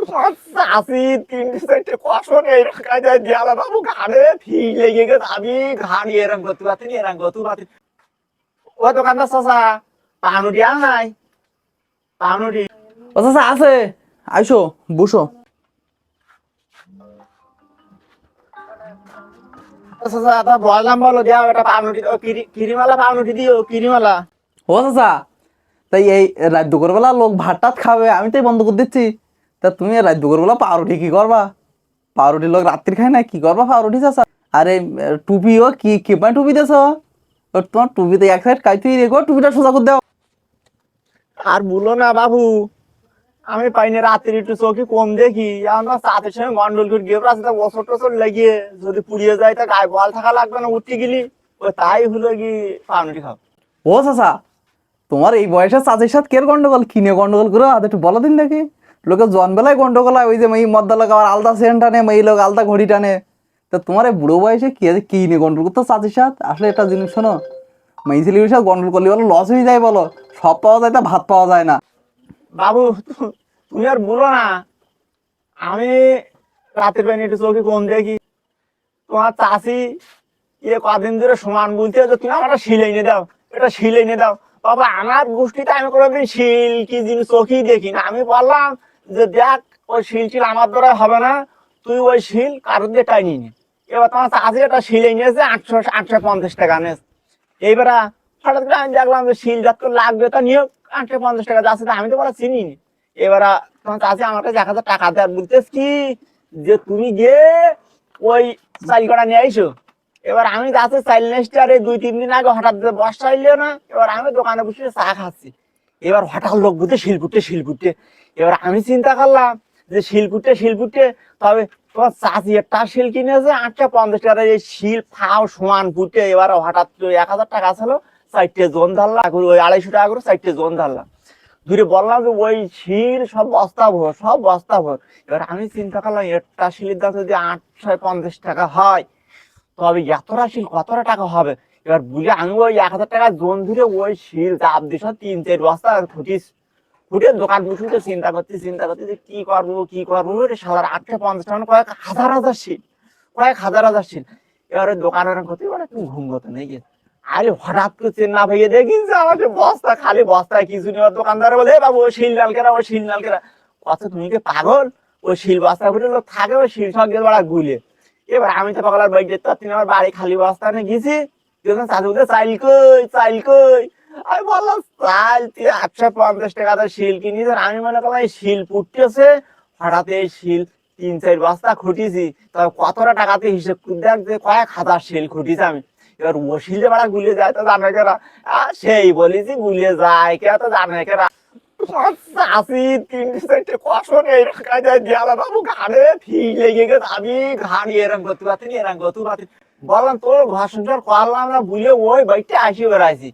চাষি 3-4 কষণ এই রাখায় যায় দিয়ালা বাবু ঘাড়ে ফি লেগে গেছে আমি ঘাড়ি এরম করতে পারতেনি এরম করতে পারতেনি ও দোকানদার চাচা পাউরুটি আর নাই পাউরুটি ও চাচা আছে, আইসো বসো। চাচা তা বললাম বলো দেও এটা পাউরুটি কিরিমালা পাউরুটি দিও কিরিমালা ও চাচা, তাই এই রাত দুপুর বেলা লোক ভাত টাত খাবে, আমি তাই বন্ধ করে দিচ্ছি। তা তুমি রাত দুপুর বেলা পাউরুটি কি করবা? পাউরুটি লোক রাত্রি খায় না, কি করবা পাউরুটি চাচা? আরে টুপিও কি কি পায় টুপি দেছ? তোমার টুপিতে এক সাইড কাইতেই রেখো, টুপিটা সোজা করে দাও। আর বলো না বাবু আমি পাইনি রাত্রি একটু চোখে কম দেখি এখন তো চাঁদের সঙ্গে গন্ডল করে গিয়ে রাস্তা বছর টছর লাগিয়ে যদি পুড়িয়ে যায় তা গায়ে বল থাকা লাগবে না উঠতে গেলি ওই তাই হলো কি পাউরুটি খাও ও চাচা, তোমার এই বয়সে চাচির সাথে কের গন্ডগোল, কিনে গন্ডগোল করো আর একটু বলো দিন দেখি। লোকে জন্মবেলায় গন্ডগোল হয়, ওই যে এই মদ্দা লোক আবার আলদা সেন টানে, এই লোক আলদা ঘড়ি টানে। তা তোমার এই বুড়ো বয়সে কি আছে, কি নিয়ে গন্ডগোল করতো চাচির সাথে? আসলে একটা জিনিস শোনো, মেয়ে ছেলের সাথে গন্ডগোল করলে বলো লস হয়ে যায়, বলো সব পাওয়া যায় তা ভাত পাওয়া যায় না। বাবু তুমি আর বলো না আমি রাতের বেলা একটু চোখে কম দেখি তোমার চাষি কদিন ধরে সমান বলতে যে তুমি আমার একটা শিল এনে দাও এটা শিল এনে দাও বাবা আমার গোষ্ঠীতে আমি কোনোদিন শিল কি জিনিস চোখেই দেখি না আমি বললাম যে দেখ ওই শিল ছিল আমার দ্বারা হবে না তুই ওই শিল কারোর দিয়ে টাইনি নে এবার তোমার চাষি একটা শিল এনেছে 850 টাকা নেস এইবার হঠাৎ করে আমি দেখলাম যে শিল যাত লাগবে তা নিয়ে 850 টাকা যাচ্ছে তা আমি তো বলা চিনি নি এবার তোমার চাষি আমার কাছে 1000 টাকা দেয় বলতেছ কি যে তুমি গিয়ে ওই চাল কটা নিয়ে আইসো এবার আমি যাচ্ছি চাইল নেস্টারে 2-3 দিন আগে হঠাৎ বর্ষা এলো না এবার আমি দোকানে বসে চা খাচ্ছি এবার হঠাৎ লোক বুঝতে শিলপুটে এবার আমি চিন্তা করলাম যে শিলপুটে তবে তোমার চাষি একটা শিল কিনেছে 850 টাকা এই শিল ফাও সমান ফুটে এবার হঠাৎ 1000 টাকা ছিল 4টে জোন ধরলাম ওই 250 টাকা করে 4টে জোন ধরলাম দূরে বললাম যে ওই শিল সব বস্তা ভর এবার আমি চিন্তা করলাম একটা শিলের দাম যদি 850 টাকা হয় তবে এতটা শিল কতটা টাকা হবে এবার বুঝে আমি ওই 1000 টাকা জোন ধরে ওই শিল চাপ দিস 3-4 বস্তা ফুটে দোকান বসে চিন্তা করতে যে কি করবো রে সালার 850 টাকা কয়েক হাজার শিল এবারে দোকানের ক্ষতি মানে তুমি ঘুম করতে নেই গেছে আরে হঠাৎ করে চেন্না ভেঙে দেখিস যে আমার বস্তা খালি বস্তায় কিছু নেই দোকানদার বলে বাবু ওই শিল নালকেরা কত তুমি কি পাগল ওই শিল বস্তা ফুটে লোক থাকে ওই শিল সব গেলে বড়া গুলে এবার আমি তো পাগলার বাড়ি যেতে পারছি না আমার বাড়ি খালি বস্তা নিয়ে গেছি চাচু বলতে চাইল কই আমি বললাম চাল তুই 850 টাকা শিল কিনিস আর আমি মনে করলাম এই শিল পুটতেছে হঠাৎ এই শিল 3-4 বস্তা খুঁটিছি তবে কতটা টাকাতে হিসেব দেখ যে কয়েক হাজার শিল খুঁটিছি আমি এবার ও শিল যে বাড়া গুলিয়ে যায় তো জানে কেরা সেই বলেছি গুলিয়ে যায় কে তো জানে কেরা চাষি 3-4 কষণ এই রাখায় যায় দিয়ালা বাবু ঘাড়ে ফি লেগে গেছে আমি ঘাড়ি এরম করতে পারতেনি বললাম তোর ঘর সংসার করলাম না বুঝে ওই বাড়িতে আসি বেড়াইছি